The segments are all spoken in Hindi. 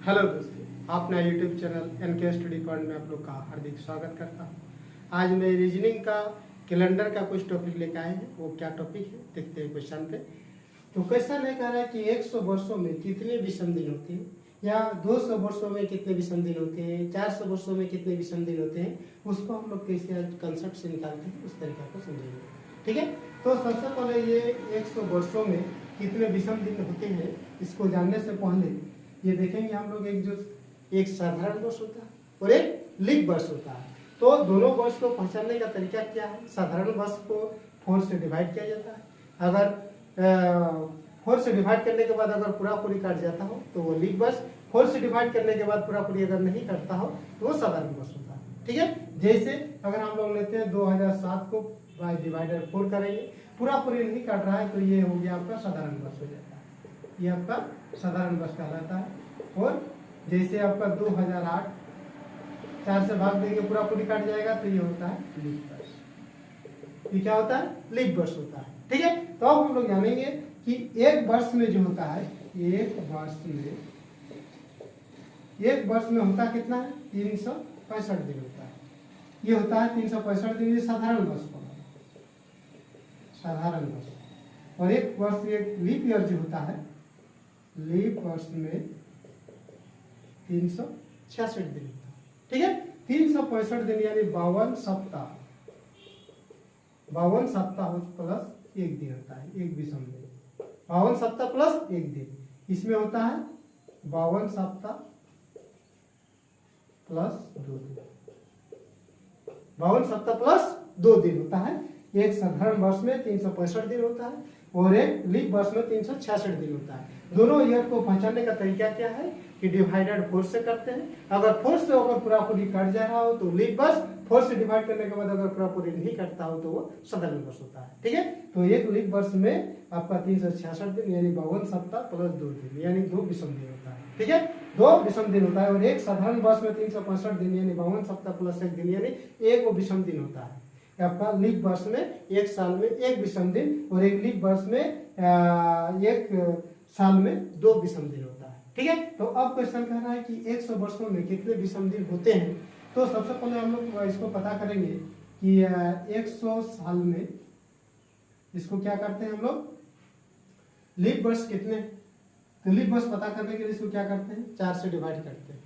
हेलो दोस्तों, अपना YouTube channel NK study point में आप लोग का हार्दिक स्वागत करता हूँ। आज मैं रीजनिंग का कैलेंडर का कुछ टॉपिक लेकर आए हैं। वो क्या टॉपिक है देखते हैं क्वेश्चन पे। तो क्वेश्चन है कह रहा है कि 100 वर्षों में कितने विषम दिन होते हैं, या 200 वर्षों में कितने विषम दिन होते हैं, 400 वर्षों में कितने विषम दिन होते हैं। उसको हम लोग कैसे कंसेप्ट से निकालते हैं उस तरीके को समझेंगे। ठीक है, तो सबसे पहले ये 100 वर्षों में कितने विषम दिन होते हैं इसको जानने से पहले ये देखेंगे हम लोग एक साधारण वर्ष होता है और एक लीप वर्ष होता है। तो दोनों वर्ष को पहचानने का तरीका क्या है। साधारण वर्ष को 4 से डिवाइड किया जाता है। अगर 4 से डिवाइड करने के बाद अगर पूरा पूरी कट जाता हो तो वो लीप वर्ष, 4 से डिवाइड करने के बाद पूरा पूरी अगर नहीं कटता हो तो वो साधारण वर्ष होता है। ठीक है, जैसे अगर हम लोग लेते हैं 2007 को बाय डिवाइडर 4 करेंगे, पूरा पूरी नहीं कट रहा है तो ये हो गया आपका साधारण वर्ष हो जाता है। ये आपका साधारण वर्ष कहलाता है। और जैसे आपका 2008 4 से भाग देंगे पूरा पूरी कट जाएगा तो ये होता है लीप वर्ष। ये क्या होता है? लीप वर्ष होता है। ठीक है, तो अब हम लोग जानेंगे कि एक वर्ष में जो होता है, एक वर्ष में होता कितना है? 365 दिन होता है। ये होता है 365 दिन, ये साधारण वर्ष होता है, साधारण वर्ष। और एक वर्ष, एक लीप ईयर जो होता है, लीप वर्ष में 366 दिन होता है। ठीक है, 365 दिन यानी 52 सप्ताह, 52 सप्ताह प्लस 1 दिन होता है, एक विषम दिन। 52 सप्ताह प्लस 1 दिन, इसमें होता है 52 सप्ताह प्लस 2 दिन। 52 सप्ताह प्लस 2 दिन होता है। एक साधारण वर्ष में 365 दिन होता है और एक लीप वर्ष में 366 दिन होता है। दोनों ईयर को पहचानने का तरीका क्या है कि डिवाइडेड 4 से करते हैं। अगर 4 से अगर पूरा पूरी कट जा रहा हो तो लीप वर्ष, 4 से डिवाइड करने के बाद अगर पूरा पूरी नहीं कटता हो तो वो साधारण वर्ष होता है। ठीक है, तो एक लीप वर्ष में आपका 366 दिन यानी 52 सप्ताह प्लस 2 दिन यानी 2 विषम दिन होता है। ठीक है, 2 विषम दिन होता है। और एक साधारण वर्ष में 365 दिन यानी 52 सप्ताह प्लस 1 दिन यानी 1 विषम दिन होता है। आपका लीप वर्ष में एक साल में 1 विषम दिन और एक लीप वर्ष में एक साल में 2 विषम दिन होता है। ठीक है, तो अब क्वेश्चन कह रहा है कि 100 वर्षों में कितने विषम दिन होते हैं। तो सबसे पहले हम लोग इसको पता करेंगे कि 100 साल में इसको क्या करते हैं हम लोग, लीप वर्ष कितने। तो लीप वर्ष पता करने के लिए इसको क्या करते हैं, 4 से डिवाइड करते हैं,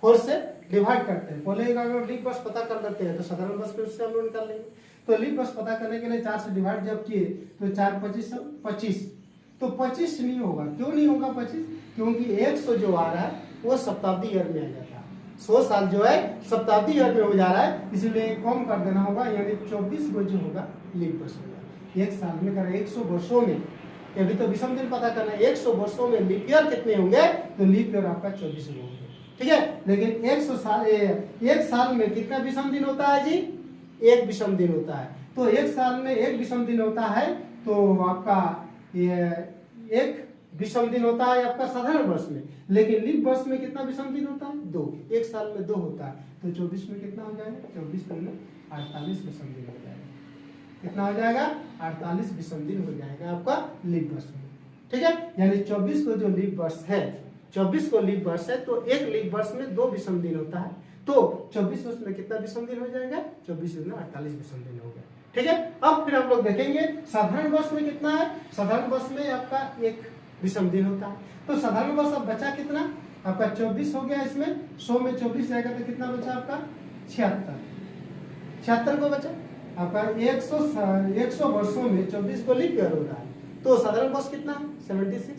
4 से डिवाइड करते हैं। पहले अगर लीप वर्ष पता कर लेते हैं तो साधारण वर्ष पे उससे हम लोग निकाल लेंगे। तो लीप वर्ष पता करने के लिए 4 से डिवाइड जब किए तो 4 25 25, तो 25 नहीं होगा। क्यों नहीं होगा 25? क्योंकि 100 जो आ रहा है वो शताब्दी ईयर में आ जाता है। 100 साल जो है शताब्दी ईयर में हो जा रहा है, इसलिए कम कर देना होगा यानी 24 को जो होगा लीप वर्ष होगा। एक साल में कर 100 वर्षों में, अभी तो विषम दिन पता करना है, 100 वर्षों में लीप ईयर कितने होंगे तो लीप ईयर आपका 24 होंगे। ठीक है, लेकिन 100 साल, एक साल में कितना विषम दिन होता है जी? 1 विषम दिन होता है। तो एक साल में 1 विषम दिन होता है तो आपका ये 1 विषम दिन होता है आपका साधारण वर्ष में। लेकिन लीप वर्ष में कितना विषम दिन होता है? 2। एक साल में 2 होता है तो 24 में कितना हो जाएगा? 24 में 48 विषम दिन हो जाएगा। कितना हो जाएगा? 48 विषम दिन हो जाएगा आपका लीप वर्ष में। ठीक है, यानी 24 को जो लीप वर्ष है, 24 को लीप वर्ष है तो एक लीप वर्ष में 2 विषम दिन होता है। तो 24 वर्ष में कितना विषम दिन हो जाएगा? 24 में 48 विषम दिन हो गया। ठीक है, अब फिर हम लोग देखेंगे साधारण वर्ष में कितना है। साधारण वर्ष में आपका 1 विषम दिन होता है। तो साधारण वर्ष अब बचा कितना आपका? 24 हो गया। इसमें 100 में 24 जाएगा तो कितना बचा आपका? 76 को बचा आपका। 100 वर्षों में 24 को लीप ईयर हो रहा है तो साधारण वर्ष कितना है? 76।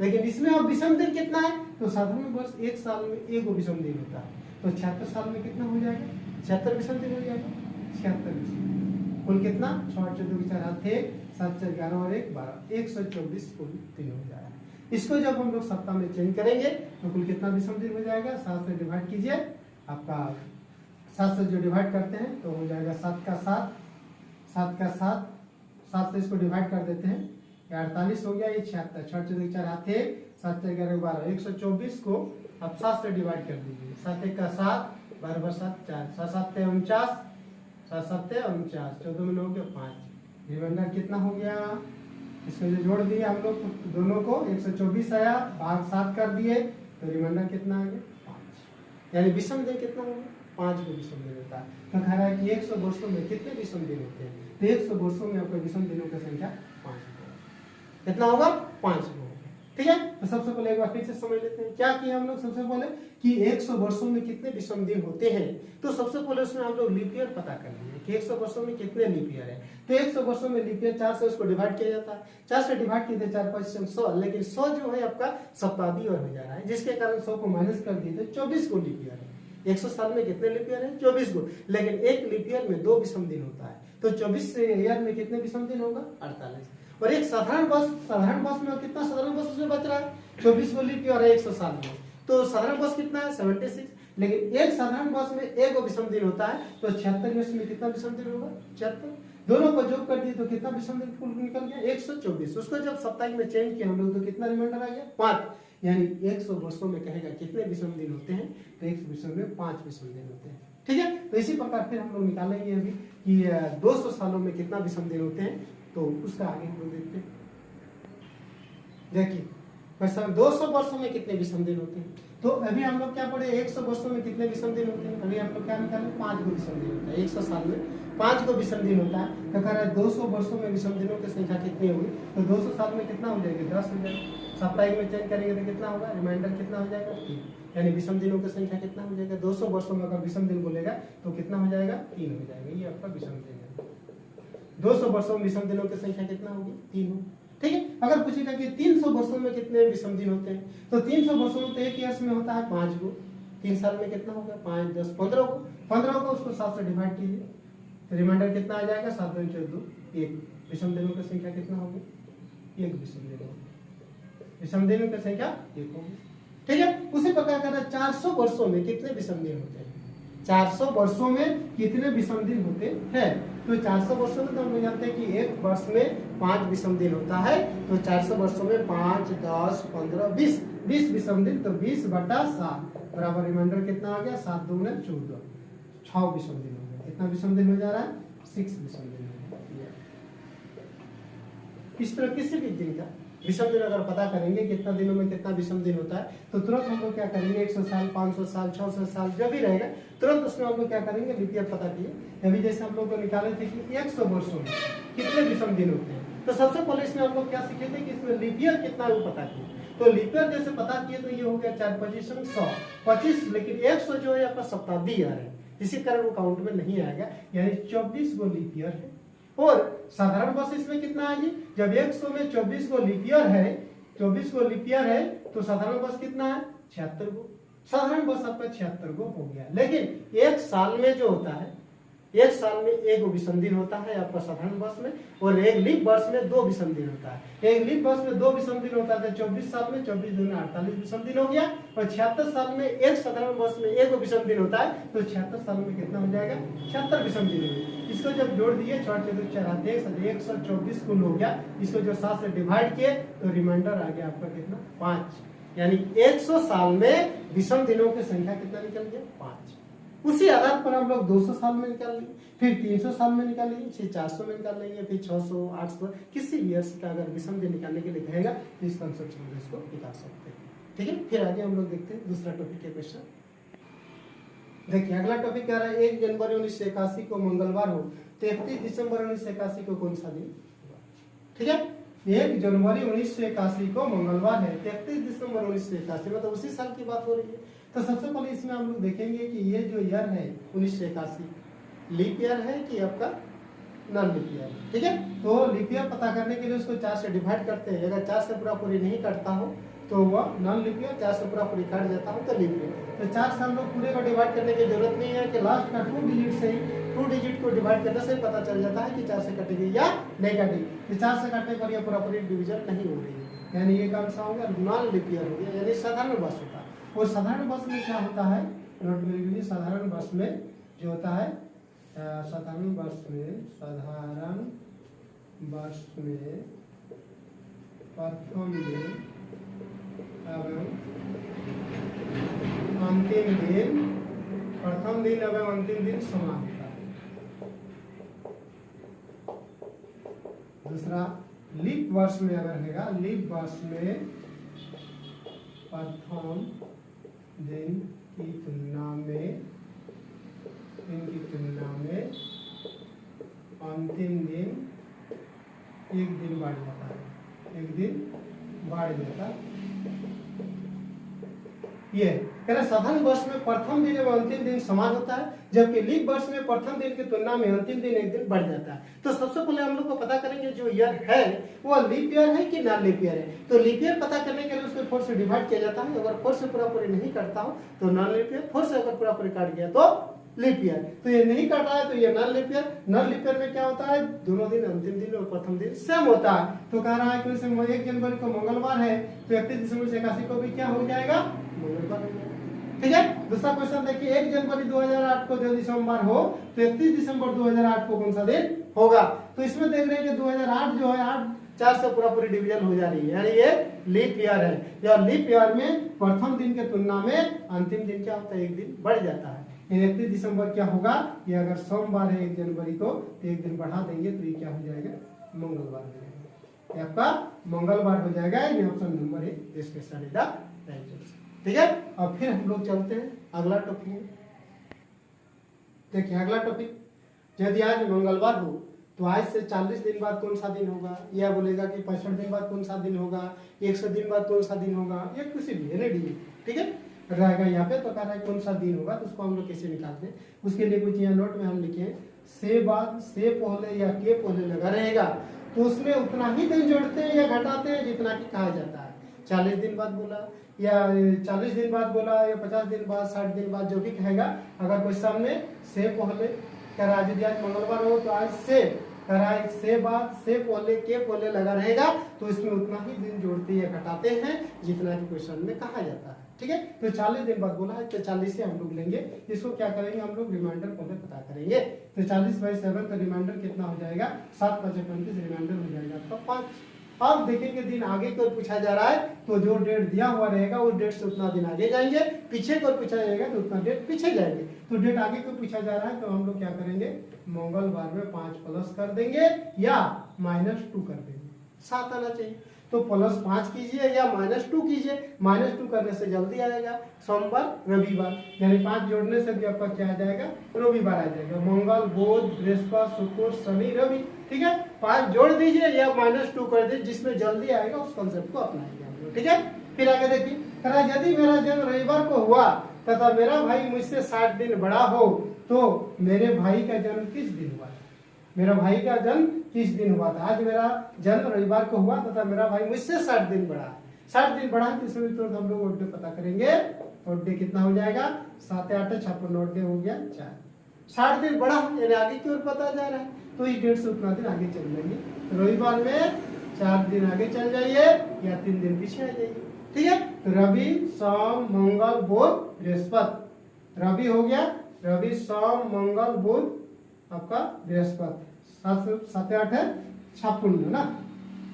लेकिन इसमें अब विषम दिन कितना है? तो साधारण वर्ष एक साल में 1 विषम दिन होता है तो 76 साल में कितना हो जाएगा? 76 विषम दिन हो जाएगा। 76 विषम कुल कितना? 6 14 के 4 8 1 7 4 11 और 1 12, 124 कुल दिन हो जाएगा। इसको जब हम लोग सप्ताह में चेंज करेंगे तो कुल कितना विषम दिन हो जाएगा? 7 से डिवाइड कीजिए। आपका 7 से जो डिवाइड करते हैं तो हो जाएगा 7 का 7, 7 का 7, 7 से इसको डिवाइड कर देते हैं 48 हो गया। ये 76, 6 14 के 4 8 1 7 4 11 12, 124 को आप 7 से डिवाइड कर दीजिए। 7 1 का 7, 12 7 4, 7 7 49, 7 7 49, 14 में 9 के 5, रिमाइंडर कितना हो गया? इसको जो जोड़ दिए हम लोग दोनों को 124 आया, भाग 7 कर दिए तो रिमाइंडर कितना आ गया 5, यानी विषम दिन कितना होगा 5 को विषम दिन होता है। तो कह रहा है कि 100 वर्षों में कितने विषम दिन होते हैं, तो 100 वर्षों में आपका विषम दिनों की संख्या 5 होगा। कितना होगा 5 होगा। ठीक है, तो सबसे पहले एक बार फिर से समझ लेते हैं क्या किया हम लोग। सबसे पहले कि 100 वर्षों में कितने विषम दिन होते हैं, तो सबसे पहले उसमें हम लोग लीप ईयर पता कर लिए कि 100 वर्षों में कितने लीप ईयर है। तो 100 वर्षों में लीप ईयर 4 से उसको डिवाइड किया जाता है, 4 से डिवाइड किए थे 4 5 100, लेकिन 100 जो है आपका सप्तादी और हो जा रहा है, जिसके कारण 100 को माइनस कर दिए तो 24 को लीप ईयर है। 100 साल में कितने लीप ईयर है 24 को, लेकिन एक लीप ईयर में 2 विषम दिन होता है, तो 24 से ईयर में कितने विषम दिन होगा 48। और एक साधारण बस में कितना साधारण बस उसमें बच रहा है 24 को लीप ईयर है 100 साल में, तो साधारण बस कितना है 76, लेकिन एक साधारण बस में एक विषम दिन होता है, तो 76 में कितना विषम दिन होगा 76, दोनों को जोड़ कर दिए तो कितना विषम दिन कुल निकल गया 124। उसको जब साप्ताहिक में चेंज किया हम लोग तो कितना रिमाइंडर आ गया 5, यानी 100 वर्षों में कहेगा कितने विषम दिन होते हैं, तो 100 विषम में 5 विषम दिन होते हैं। ठीक है, तो इसी प्रकार फिर हम लोग निकालेंगे अभी कि 200 सालों में कितना विषम दिन होते हैं, तो उसका आगे हम लोग देखते हैं। देखिए 200 वर्षों में कितने विषम दिन होते हैं, तो अभी हम लोग क्या पढ़े 100 वर्षों में कितने विषम दिन होते हैं, अभी हम लोग क्या निकाले 5 को विषम दिन होता है, 100 साल में 5 को विषम दिन होता है। तो कह रहा है 200 वर्षों में विषम दिनों की संख्या कितनी होगी, तो 200 साल में कितना हो जाएगी 10 हो जाएगा, साप्ताहिक में चेंज करेंगे तो कितना होगा रिमाइंडर कितना हो जाएगा 3, यानी विषम दिनों की संख्या कितना हो जाएगा 200 वर्षों में अगर विषम दिन बोलेगा तो कितना हो जाएगा 3 हो जाएगा, ये आपका विषम दिन है। 200 वर्षों में विषम दिनों की संख्या कितना होगी 3 हो। ठीक है, अगर पूछेगा कि 300 वर्षों में कितने विषम दिन होते हैं, तो 300 वर्षों में तो एक ईयर्स में होता है 5 को, 3 साल में कितना होगा 5 10 15 को, 15 को उसको 7 से डिवाइड कीजिए तो रिमाइंडर कितना आ जाएगा 7 2 14 1, विषम दिनों की संख्या कितना होगी 1 विषम दिन होगी, विषम दिनों की संख्या 1 होगी। ठीक है, उसी प्रकार का 400 वर्षों में कितने विषम दिन होते हैं, 400 वर्षों में कितने विषम दिन होते हैं, तो 400 वर्षों में तो हम जानते हैं कि एक वर्ष में 5 विषम दिन होता है, तो 400 वर्षों में 5 10 15 20 विषम दिन, तो 20/7 बराबर रिमाइंडर कितना आ गया 7 2 14, 6 विषम दिन हो गया। कितना विषम दिन हो जा रहा है 6 विषम दिन हो गया। इस तरह किसी भी दिन का विषम दिन अगर पता करेंगे कितना दिनों में कितना विषम दिन होता है, तो तुरंत हम लोग क्या करेंगे 100 साल 500 साल 600 साल जो भी रहेगा तुरंत उसमें हम लोग क्या करेंगे लीप ईयर पता किए। अभी जैसे हम लोग को निकाले थे कि 100 वर्षों में कितने विषम दिन होते हैं, तो सबसे पहले इसमें हम लोग क्या सीखे थे कि इसमें लीप ईयर कितना है वो पता किए, तो लीप ईयर जैसे पता किए तो ये हो गया 4 25 100 25, लेकिन 100 जो है आपका शताब्दी ईयर है, इसी कारण वो काउंट में नहीं आएगा, यानी 24 को लीप ईयर है। और साधारण वर्ष इसमें कितना है, जब 100 में 24 को लीप ईयर है, 24 को लीप ईयर है तो साधारण वर्ष कितना है 76 को, साधारण वर्ष आपका 76 को हो गया। लेकिन एक साल में जो होता है, एक साल में एक विषम दिन होता है आपका साधारण वर्ष में, और एक लीप वर्ष में 2 विषम दिन होता है। एक लीप वर्ष में 2 विषम दिन होता है, 24 साल में 24 दूनी 48 विषम दिन हो गया, और 76 साल में एक साधारण वर्ष में एक विषम दिन होता है, तो 76 साल में कितना हो जाएगा 76 विषम दिन हो गया। इसको जब जोड़ दिए 4 4 4 124 कुल हो गया, इसको जो 7 से डिवाइड किए तो रिमाइंडर आ गया आपका कितना 5, यानी 100 साल में विषम दिनों की संख्या कितना निकल गया 5। उसी आधार पर हम लोग 200 साल में निकाल लेंगे, फिर 300 साल में निकाल लेंगे, फिर 400 में निकाल लेंगे, फिर 600 800 किसी भी ईयर्स का अगर विषम दिन निकालने के लिए कहेगा तो इस कंसेप्ट से इसको निकाल सकते हैं। ठीक है, फिर आगे हम लोग देखते हैं दूसरा टॉपिक के क्वेश्चन। देखिए अगला टॉपिक कह रहा है 1 जनवरी 1981 को मंगलवार हो तो 31 दिसंबर 1981 को कौन सा दिन। ठीक है, 1 जनवरी 1981 को मंगलवार है, 31 दिसंबर 1981 मतलब उसी साल की बात हो रही है। तो सबसे पहले इसमें हम लोग देखेंगे कि ये जो ईयर है 1981 लीप ईयर है कि आपका नॉन लीप ईयर है। ठीक है, तो लीप ईयर पता करने के लिए उसको 4 से डिवाइड करते हैं, अगर 4 से पूरा पूरी नहीं कटता हो तो वह नॉन लीप ईयर, 4 से पूरा पूरी काट जाता हो तो लीप ईयर। तो 4 से हम लोग पूरे को डिवाइड करने की जरूरत नहीं है कि लास्ट का 2 डिजिट से ही 2 डिजिट को डिवाइड करने से पता चल जाता है कि 4 से कटेगी या नहीं कटेगी। तो 4 से काटने पर यह पूरा पूरी डिवीजन नहीं हो रही है, यानी ये कौन सा हो गया नॉन लीप ईयर हो गया, यानी साधारण वर्ष होता है। और साधारण वर्ष में क्या होता है नोट मेरे लिए, साधारण वर्ष में जो होता है साधारण वर्ष में प्रथम दिन एवं अंतिम दिन, प्रथम दिन एवं अंतिम दिन समान होता है। दूसरा लीप वर्ष में अगर रहेगा, लीप वर्ष में प्रथम दिन की तुलना में अंतिम दिन एक दिन बढ़ जाता है, एक दिन बढ़ जाता ये कह रहे साधारण वर्ष में प्रथम दिन एवं अंतिम दिन समान होता है, जबकि लीप वर्ष में प्रथम दिन की तुलना में अंतिम दिन एक दिन बढ़ जाता है। तो सबसे पहले हम लोग को पता करेंगे जो ईयर है वो लीप ईयर है कि नॉन लीप ईयर है। तो लीप ईयर पता करने के लिए उसको 4 से डिवाइड किया जाता है। अगर 4 से पूरा पूरी नहीं करता हो तो नॉन लीप ईयर, 4 से अगर पूरा पूरी काट गया तो लीप ईयर। तो ये नहीं काट रहा है तो ये non leap year. Non leap year में क्या होता है, दोनों दिन अंतिम दिन और प्रथम दिन सेम होता है। तो कह रहा है कि 1 जनवरी को मंगलवार है तो 31 दिसंबर से 81 को भी क्या हो जाएगा, मंगलवार हो जाएगा। ठीक है। दूसरा क्वेश्चन देखिए, 1 जनवरी 2008 को यदि सोमवार हो तो 31 दिसंबर 2008 को कौन सा दिन होगा। तो इसमें देख रहे हैं कि 2008 जो है 8 4 से पूरा पूरी डिवीजन हो जा रही है, यानी ये लीप ईयर है। या लीप ईयर में प्रथम दिन के तुलना में अंतिम दिन क्या होता है, एक दिन बढ़ जाता है। 31 दिसंबर क्या होगा, ये अगर सोमवार है 1 जनवरी को तो एक दिन बढ़ा देंगे तो ये क्या हो जाएगा, मंगलवार हो जाएगा। ये आपका मंगलवार हो जाएगा। ये ऑप्शन नंबर 1 इसके सारे द राइट आंसर। ठीक है। अब फिर हम लोग चलते हैं अगला टॉपिक में। देखिए अगला टॉपिक, यदि आज मंगलवार हो तो आज से 40 दिन बाद कौन सा दिन होगा, या बोलेगा कि 65 दिन बाद कौन सा दिन होगा, 100 दिन बाद कौन सा दिन होगा, या किसी भी रेडी। ठीक है रहेगा यहाँ पे। तो कह रहा है कौन सा दिन होगा, तो उसको हम लोग कैसे निकालते हैं, उसके लिए कुछ यहाँ नोट में हम लिखे से बाद से पहले या के पहले लगा रहेगा तो उसमें उतना ही दिन जोड़ते हैं या घटाते हैं जितना कि कहा जाता है। 40 दिन बाद बोला या 40 दिन बाद बोला या 50 दिन बाद 60 दिन बाद जो भी कहेगा, अगर कोई सामने से पहले कह रहा है, यदि आज मंगलवार हो तो आज से कह रहा है से बाद से पहले के पहले लगा रहेगा तो इसमें उतना ही दिन जोड़ते या घटाते हैं जितना कि क्वेश्चन में कहा जाता है। ठीक है। तो 40 दिन बाद बोला है तो 40 से हम लोग लेंगे, इसको क्या करेंगे हम लोग रिमाइंडर पहले पता करेंगे। तो 40/7 तो रिमाइंडर कितना हो जाएगा, 7 × 5 = 25, रिमाइंडर हो जाएगा आपका 5। अब देखेंगे दिन आगे को पूछा जा रहा है तो जो डेट दिया हुआ रहेगा उस डेट से उतना दिन आगे जाएंगे, पीछे को पूछा जाएगा तो उतना डेट पीछे जाएंगे। तो डेट आगे को पूछा जा रहा है तो हम लोग क्या करेंगे, मंगलवार में 5 प्लस कर देंगे या -2 कर देंगे, 7 आना चाहिए। तो +5 कीजिए या -2 कीजिए, -2 करने से जल्दी आएगा सोमवार रविवार, यानी 5 जोड़ने से भी आपका क्या आ जाएगा, रविवार आ जाएगा। मंगल बुध बृहस्पति शुक्र शनि रवि। ठीक है। 5 जोड़ दीजिए या -2 कर दीजिए, जिसमें जल्दी आएगा उस कॉन्सेप्ट को अपनाएंगे हम लोग। ठीक है। फिर आगे देखिए, यदि मेरा जन्म रविवार को हुआ तथा मेरा भाई मुझसे 60 दिन बड़ा हो तो मेरे भाई का जन्म किस दिन हुआ, मेरा भाई का जन्म किस दिन हुआ था। आज मेरा जन्म रविवार को हुआ तथा मेरा भाई मुझसे 60 दिन बड़ा है। 60 दिन बड़ा है तो इसमें तो हम लोग ओड डे पता करेंगे। ओड डे कितना हो जाएगा, 7 8 56 ओड डे हो गया 4। 60 दिन बड़ा है यानी आगे की ओर पता जा रहा है तो इस डेट से उतना दिन आगे चल जाएंगे। रविवार में 4 दिन आगे चल जाइए या 3 दिन पीछे आ जाइए। ठीक है। तो रवि सोम मंगल बुध बृहस्पति, रवि हो गया, रवि सोम मंगल बुध आपका बृहस्पति, 7 8 56 ना।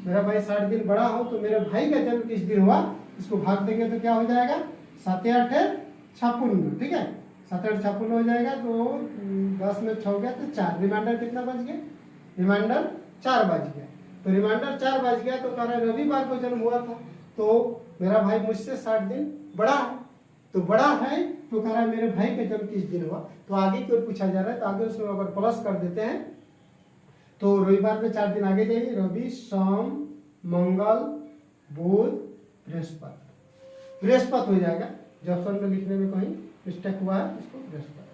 मेरा भाई 60 दिन बड़ा हो तो मेरे भाई का जन्म किस दिन हुआ, इसको भाग देंगे तो क्या हो जाएगा, 7 8 56। ठीक है। 7 8 56 हो जाएगा तो 10 में 6 हो गया तो 4, रिमाइंडर कितना बच गया, रिमाइंडर 4 बच गया। तो रिमाइंडर 4 बच गया तो कह रहा है रविवार को जन्म हुआ था तो मेरा भाई मुझसे 60 दिन बड़ा है, तो बड़ा है तो कह रहा है मेरे भाई का जन्म किस दिन हुआ। तो आगे की ओर पूछा जा रहा है तो आगे उसमें अगर प्लस कर देते हैं तो रविवार में 4 दिन आगे जाइए, रवि सोम मंगल बुध बृहस्पति, बृहस्पति हो जाएगा। जो ऑप्शन में लिखने में कहीं मिस्टेक हुआ है इसको बृहस्पति,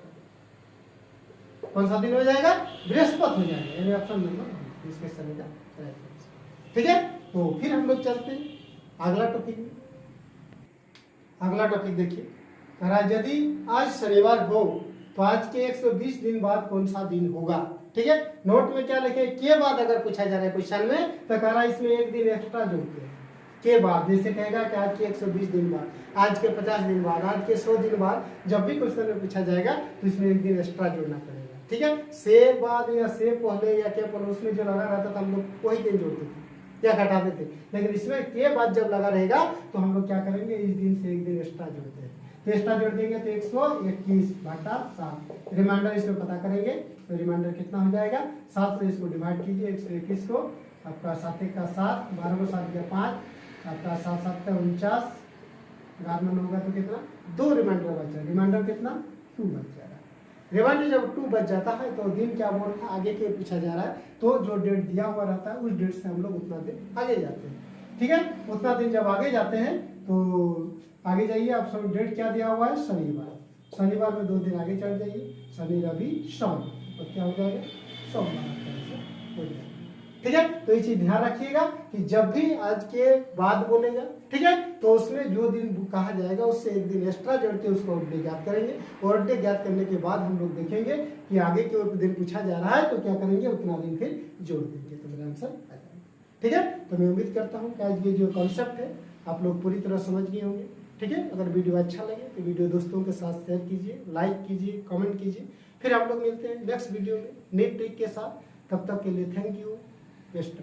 कौन सा दिन हो जाएगा, बृहस्पति हो जाएगा, यानी ऑप्शन नंबर इसके समय का राइट आंसर। ठीक है। तो फिर हम लोग चलते हैं अगला टॉपिक में। अगला टॉपिक देखिए, यदि आज शनिवार हो तो आज के 120 दिन बाद कौन सा दिन होगा। ठीक है। नोट में क्या लिखे, के बाद अगर पूछा जा रहा है क्वेश्चन में तो कह रहा है इसमें एक दिन एक्स्ट्रा जोड़ते हैं के बाद। जैसे कहेगा कि आज के 120 दिन बाद, आज के 50 दिन बाद, आज के 100 दिन बाद, जब भी क्वेश्चन में पूछा जाएगा तो इसमें एक दिन एक्स्ट्रा जोड़ना पड़ेगा। ठीक है। से बाद या से पहले या के पहले उसमें जो लगा रहता था हम लोग वही दिन जोड़ते थे या घटाते थे, लेकिन इसमें के बाद जब लगा रहेगा तो हम लोग क्या करेंगे, इस दिन से एक दिन एक्स्ट्रा जोड़ते हैं। तो एक्स्ट्रा जोड़ देंगे तो 121 बटा 7, रिमाइंडर इसमें पता करेंगे तो रिमाइंडर कितना हो जाएगा, 7 से इसको डिवाइड कीजिए 121 को, आपका 7 1 का 7, 12 को 7 गया 5, आपका 7 7 का 49, गारमन होगा तो कितना 2 रिमाइंडर बचा, रिमाइंडर कितना 2 बच जाएगा। रिमाइंडर जब 2 बच जाता है तो दिन क्या बोल रहा है, आगे के पूछा जा रहा है, तो जो डेट दिया हुआ रहता है उस डेट से हम लोग उतना दिन आगे जाते हैं। ठीक है, उतना दिन जब आगे जाते हैं तो आगे जाइए आप सब, डेट क्या दिया हुआ है शनिवार, शनिवार में 2 दिन आगे चढ़ जाइए, शनि रवि सोम, तो क्या हो जाएगा सोमवार हो जाएगा। ठीक है, तो ये चीज ध्यान रखिएगा कि जब भी आज के बाद बोलेगा, ठीक है, तो उसमें जो दिन कहा जाएगा उससे एक दिन एक्स्ट्रा जोड़ के उसको डे ज्ञात करेंगे, और डे ज्ञात करने के बाद हम लोग देखेंगे कि आगे के दिन पूछा जा रहा है तो क्या करेंगे, उतना दिन फिर जोड़ देंगे, तो मेरा आंसर आ जाएगा। ठीक है, तो मैं उम्मीद करता हूँ कि आज ये जो कॉन्सेप्ट है आप लोग पूरी तरह समझ गए होंगे। ठीक है, अगर वीडियो अच्छा लगे तो वीडियो दोस्तों के साथ शेयर कीजिए, लाइक कीजिए, कमेंट कीजिए। फिर हम लोग मिलते हैं नेक्स्ट वीडियो में नई ट्रिक के साथ, तब तक के लिए थैंक यू, बेस्ट।